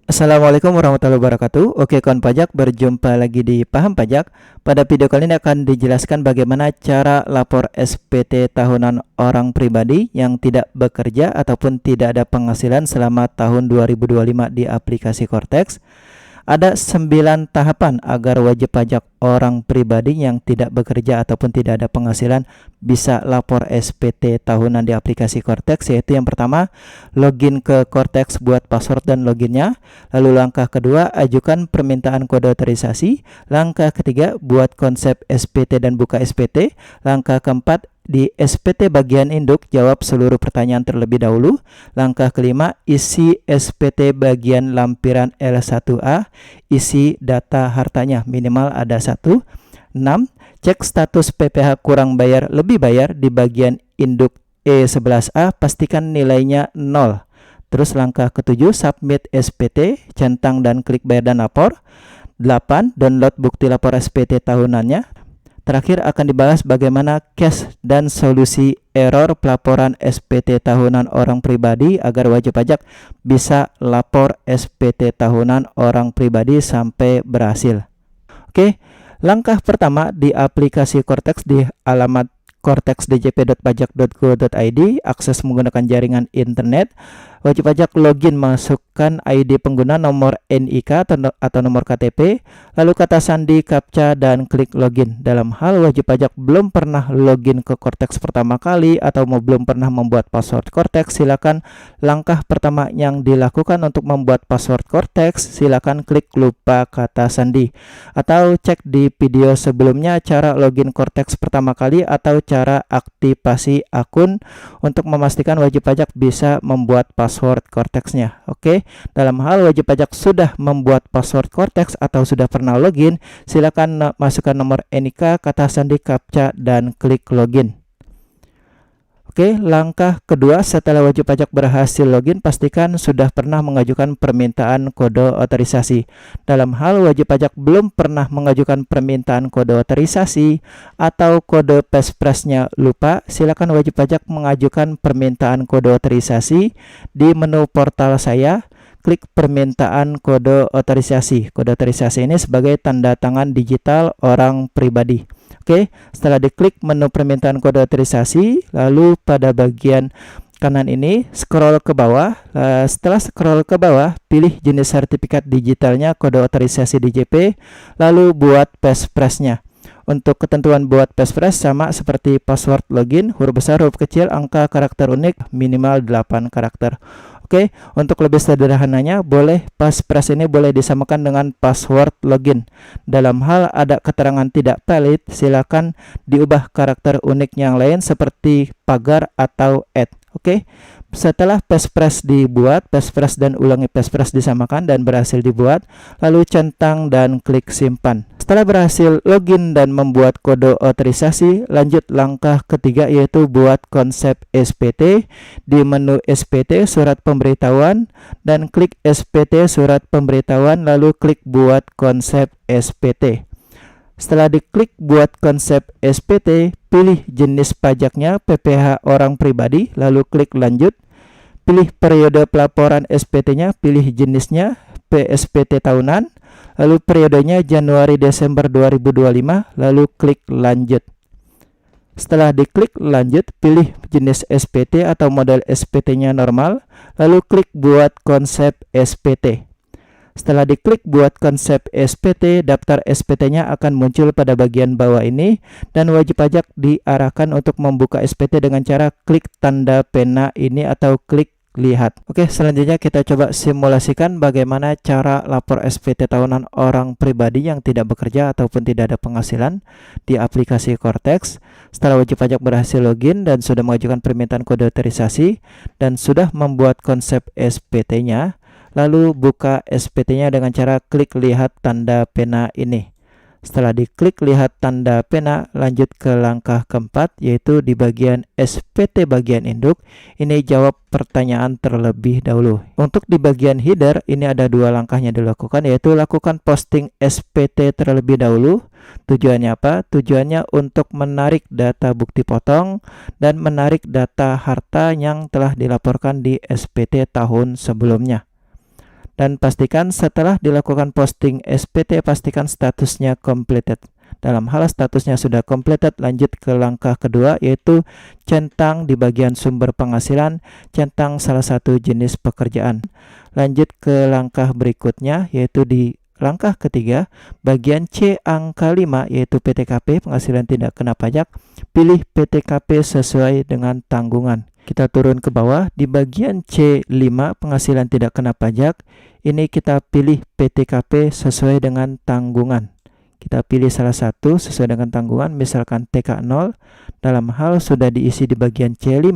Assalamualaikum warahmatullahi wabarakatuh. Oke, kawan pajak, berjumpa lagi di Paham Pajak. Pada video kali ini akan dijelaskan bagaimana cara lapor SPT tahunan orang pribadi yang tidak bekerja ataupun tidak ada penghasilan selama tahun 2025 di aplikasi Cortex. Ada 9 tahapan agar wajib pajak orang pribadi yang tidak bekerja ataupun tidak ada penghasilan bisa lapor SPT tahunan di aplikasi Cortex, yaitu yang pertama, login ke Cortex buat password dan loginnya. Lalu langkah kedua, ajukan permintaan kode otorisasi. Langkah ketiga, buat konsep SPT dan buka SPT. Langkah keempat, di SPT bagian induk, jawab seluruh pertanyaan terlebih dahulu. Langkah kelima, isi SPT bagian lampiran L1A, isi data hartanya minimal ada 1. 6. Cek status PPh kurang bayar lebih bayar di bagian induk E11A, pastikan nilainya 0. Terus langkah ketujuh, submit SPT, centang dan klik bayar dan lapor. 8. Download bukti lapor SPT tahunannya. Terakhir akan dibahas bagaimana case dan solusi error pelaporan SPT tahunan orang pribadi agar wajib pajak bisa lapor SPT tahunan orang pribadi sampai berhasil. Oke, langkah pertama di aplikasi Cortex di alamat cortexdjp.pajak.go.id, akses menggunakan jaringan internet. Wajib pajak login, masukkan ID pengguna, nomor NIK atau nomor KTP, lalu kata sandi, captcha, dan klik login. Dalam hal wajib pajak belum pernah login ke Cortex pertama kali atau belum pernah membuat password Cortex, silakan langkah pertama yang dilakukan untuk membuat password Cortex, silakan klik lupa kata sandi, atau cek di video sebelumnya cara login Cortex pertama kali atau cara aktivasi akun untuk memastikan wajib pajak bisa membuat password Cortex-nya. Oke, dalam hal wajib pajak sudah membuat password Cortex atau sudah pernah login, silakan masukkan nomor NIK, kata sandi, captcha, dan klik login. Oke, langkah kedua, setelah wajib pajak berhasil login, pastikan sudah pernah mengajukan permintaan kode otorisasi. Dalam hal wajib pajak belum pernah mengajukan permintaan kode otorisasi atau kode PESPRES-nya lupa, silakan wajib pajak mengajukan permintaan kode otorisasi di menu portal saya. Klik permintaan kode otorisasi. Kode otorisasi ini sebagai tanda tangan digital orang pribadi. Oke, setelah diklik menu permintaan kode otorisasi, lalu pada bagian kanan ini scroll ke bawah. Setelah scroll ke bawah, pilih jenis sertifikat digitalnya, kode otorisasi DJP, lalu buat PESPRES-nya. Untuk ketentuan buat PESPRES sama seperti password login, huruf besar, huruf kecil, angka karakter unik minimal 8 karakter. Oke, untuk lebih sederhananya, PESPRES ini boleh disamakan dengan password login. Dalam hal ada keterangan tidak valid, silakan diubah karakter unik yang lain seperti pagar atau @ Oke, setelah PESPRES dibuat, PESPRES dan ulangi PESPRES disamakan dan berhasil dibuat, lalu centang dan klik simpan. Setelah berhasil login dan membuat kode otorisasi, lanjut langkah ketiga, yaitu buat konsep SPT. Di menu SPT surat pemberitahuan dan klik SPT surat pemberitahuan, lalu klik buat konsep SPT. Setelah diklik buat konsep SPT, pilih jenis pajaknya PPh orang pribadi, lalu klik lanjut. Pilih periode pelaporan SPT-nya, pilih jenisnya PSPT tahunan, lalu periodenya Januari-Desember 2025, lalu klik lanjut. Setelah diklik lanjut, pilih jenis SPT atau model SPT-nya normal, lalu klik buat konsep SPT. Setelah diklik buat konsep SPT, daftar SPT-nya akan muncul pada bagian bawah ini, dan wajib pajak diarahkan untuk membuka SPT dengan cara klik tanda pena ini atau klik lihat. Oke, selanjutnya kita coba simulasikan bagaimana cara lapor SPT tahunan orang pribadi yang tidak bekerja ataupun tidak ada penghasilan di aplikasi Cortex. Setelah wajib pajak berhasil login dan sudah mengajukan permintaan kode otorisasi dan sudah membuat konsep SPT-nya, lalu buka SPT-nya dengan cara klik lihat tanda pena ini. Setelah diklik lihat tanda pena, lanjut ke langkah keempat, yaitu di bagian SPT bagian induk. Ini jawab pertanyaan terlebih dahulu. Untuk di bagian header, ini ada dua langkahnya dilakukan, yaitu lakukan posting SPT terlebih dahulu. Tujuannya apa? Tujuannya untuk menarik data bukti potong dan menarik data harta yang telah dilaporkan di SPT tahun sebelumnya. Dan pastikan setelah dilakukan posting SPT, pastikan statusnya completed. Dalam hal statusnya sudah completed, lanjut ke langkah kedua, yaitu centang di bagian sumber penghasilan, centang salah satu jenis pekerjaan. Lanjut ke langkah berikutnya, yaitu di langkah ketiga, bagian C angka 5, yaitu PTKP, penghasilan tidak kena pajak. Pilih PTKP sesuai dengan tanggungan. Kita turun ke bawah, di bagian C5, penghasilan tidak kena pajak. Ini kita pilih PTKP sesuai dengan tanggungan. Kita pilih salah satu sesuai dengan tanggungan, misalkan TK0. Dalam hal sudah diisi di bagian C5,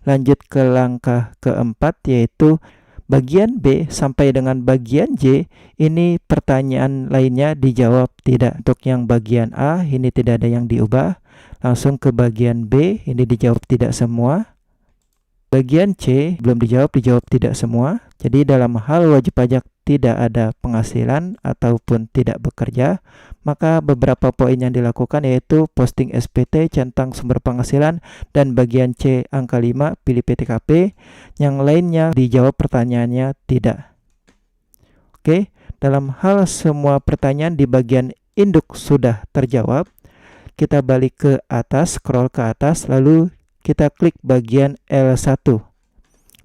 lanjut ke langkah keempat, yaitu bagian B sampai dengan bagian J. Ini pertanyaan lainnya dijawab tidak. Untuk yang bagian A, ini tidak ada yang diubah. Langsung ke bagian B, ini dijawab tidak semua. Bagian C belum dijawab tidak semua. Jadi dalam hal wajib pajak tidak ada penghasilan ataupun tidak bekerja, maka beberapa poin yang dilakukan yaitu posting SPT, centang sumber penghasilan, dan bagian C angka 5 pilih PTKP. Yang lainnya dijawab pertanyaannya tidak. Oke, dalam hal semua pertanyaan di bagian induk sudah terjawab, kita balik ke atas, scroll ke atas, lalu kita klik bagian L1.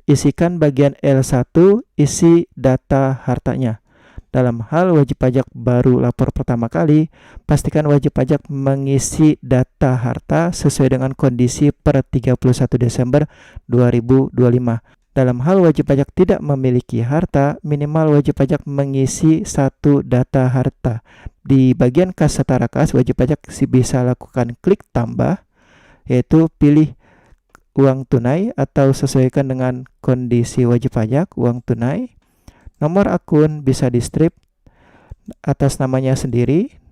Isikan bagian L1, isi data hartanya. Dalam hal wajib pajak baru lapor pertama kali, pastikan wajib pajak mengisi data harta sesuai dengan kondisi per 31 Desember 2025. Dalam hal wajib pajak tidak memiliki harta, minimal wajib pajak mengisi satu data harta. Di bagian kas setara kas, wajib pajak bisa lakukan klik tambah, yaitu pilih uang tunai atau sesuaikan dengan kondisi wajib pajak uang tunai. Nomor akun bisa di strip atas namanya sendiri,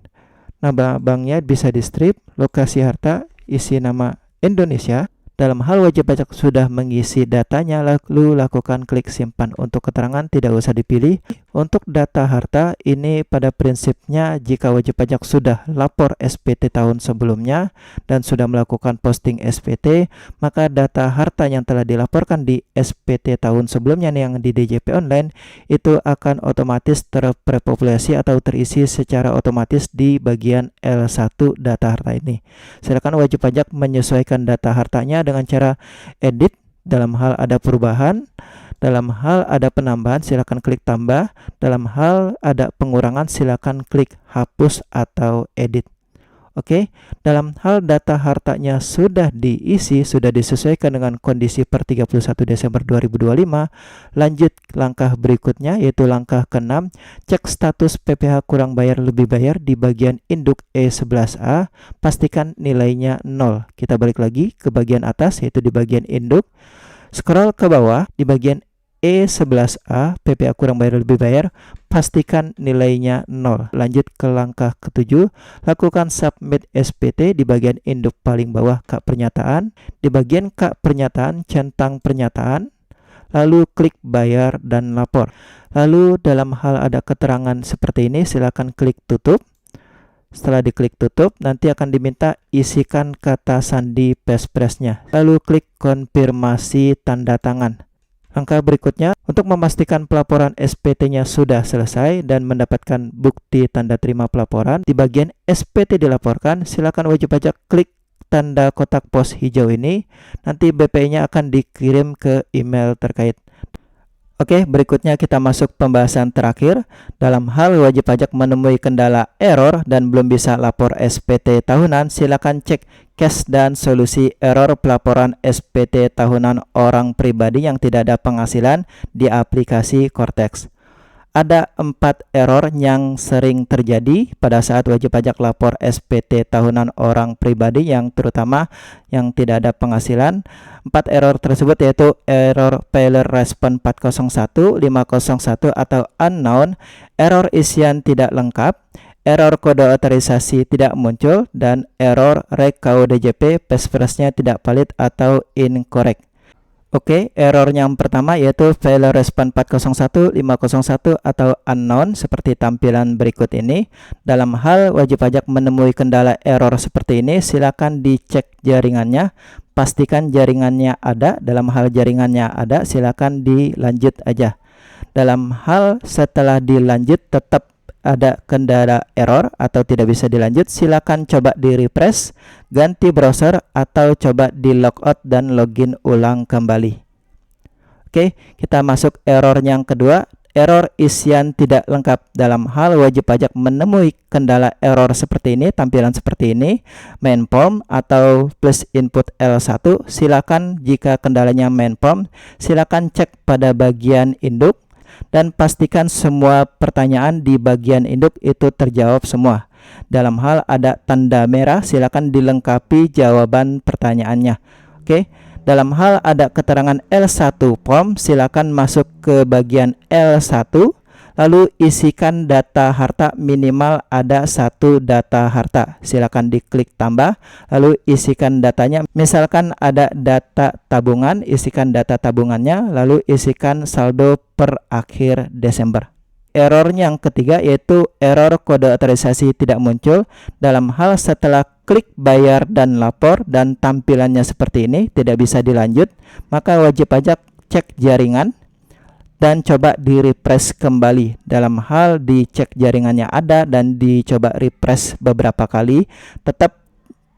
nama banknya bisa di strip, lokasi harta isi nama Indonesia. Dalam hal wajib pajak sudah mengisi datanya, lalu lakukan klik simpan. Untuk keterangan tidak usah dipilih. Untuk data harta ini pada prinsipnya jika wajib pajak sudah lapor SPT tahun sebelumnya dan sudah melakukan posting SPT, maka data harta yang telah dilaporkan di SPT tahun sebelumnya yang di DJP online itu akan otomatis terpopulasi atau terisi secara otomatis di bagian L1 data harta ini. Silakan wajib pajak menyesuaikan data hartanya dengan cara edit. Dalam hal ada perubahan, dalam hal ada penambahan, silakan klik tambah. Dalam hal ada pengurangan, silakan klik hapus atau edit. Oke, dalam hal data hartanya sudah diisi, sudah disesuaikan dengan kondisi per 31 Desember 2025, lanjut langkah berikutnya yaitu langkah ke-6, cek status PPh kurang bayar lebih bayar di bagian induk E11A, pastikan nilainya 0. Kita balik lagi ke bagian atas yaitu di bagian induk, scroll ke bawah di bagian E11A, PPh kurang bayar lebih bayar, pastikan nilainya 0. Lanjut ke langkah ke-7, lakukan submit SPT di bagian induk paling bawah K pernyataan. Di bagian K pernyataan, centang pernyataan, lalu klik bayar dan lapor. Lalu dalam hal ada keterangan seperti ini, silakan klik tutup. Setelah diklik tutup, nanti akan diminta isikan kata sandi passphrase-nya. Lalu klik konfirmasi tanda tangan. Langkah berikutnya, untuk memastikan pelaporan SPT-nya sudah selesai dan mendapatkan bukti tanda terima pelaporan, di bagian SPT dilaporkan, silakan wajib pajak klik tanda kotak pos hijau ini. Nanti BPI-nya akan dikirim ke email terkait. Oke, berikutnya kita masuk pembahasan terakhir. Dalam hal wajib pajak menemui kendala error dan belum bisa lapor SPT tahunan, silakan cek case dan solusi error pelaporan SPT tahunan orang pribadi yang tidak ada penghasilan di aplikasi Cortex. Ada 4 error yang sering terjadi pada saat wajib pajak lapor SPT tahunan orang pribadi yang terutama yang tidak ada penghasilan. 4 error tersebut yaitu error failure response 401, 501 atau unknown, error isian tidak lengkap, error kode otorisasi tidak muncul, dan error rek KUDJP passphrase-nya tidak valid atau incorrect. Oke, error yang pertama yaitu failure response 401, 501 atau unknown seperti tampilan berikut ini. Dalam hal wajib pajak menemui kendala error seperti ini, silakan dicek jaringannya, pastikan jaringannya ada. Dalam hal jaringannya ada, silakan dilanjut aja. Dalam hal setelah dilanjut tetap ada kendala error atau tidak bisa dilanjut, silakan coba di refresh, ganti browser, atau coba di logout dan login ulang kembali. Oke, kita masuk error yang kedua, error isian tidak lengkap. Dalam hal wajib pajak menemui kendala error seperti ini, tampilan seperti ini, main form atau plus input L1, silakan jika kendalanya main form, silakan cek pada bagian induk dan pastikan semua pertanyaan di bagian induk itu terjawab semua. Dalam hal ada tanda merah, silakan dilengkapi jawaban pertanyaannya. Oke. Dalam hal ada keterangan L1 form, silakan masuk ke bagian L1, lalu isikan data harta, minimal ada 1 data harta. Silakan diklik tambah, lalu isikan datanya. Misalkan ada data tabungan, isikan data tabungannya, lalu isikan saldo per akhir Desember. Error yang ketiga yaitu error kode otorisasi tidak muncul. Dalam hal setelah klik bayar dan lapor dan tampilannya seperti ini, tidak bisa dilanjut, maka wajib pajak cek jaringan dan coba di refresh kembali. Dalam hal dicek jaringannya ada dan dicoba refresh beberapa kali, tetap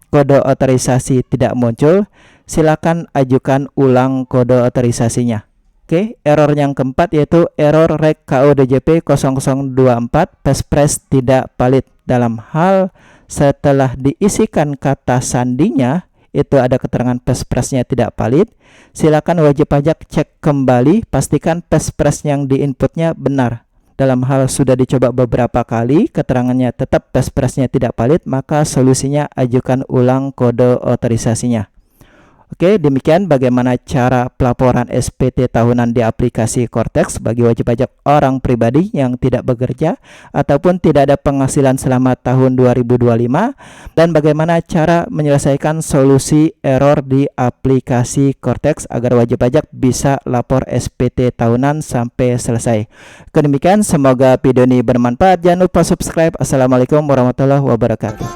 kode otorisasi tidak muncul, silakan ajukan ulang kode otorisasinya. Oke, error yang keempat yaitu error rek KUDJP 0024 Passphrase tidak valid. Dalam hal setelah diisikan kata sandinya itu ada keterangan passphrase-nya tidak valid, silakan wajib pajak cek kembali, pastikan passphrase yang diinputnya benar. Dalam hal sudah dicoba beberapa kali, keterangannya tetap passphrase-nya tidak valid, maka solusinya ajukan ulang kode otorisasinya. Oke, demikian bagaimana cara pelaporan SPT tahunan di aplikasi Cortex bagi wajib pajak orang pribadi yang tidak bekerja ataupun tidak ada penghasilan selama tahun 2025, dan bagaimana cara menyelesaikan solusi error di aplikasi Cortex agar wajib pajak bisa lapor SPT tahunan sampai selesai. Demikian, semoga video ini bermanfaat. Jangan lupa subscribe. Assalamualaikum warahmatullahi wabarakatuh.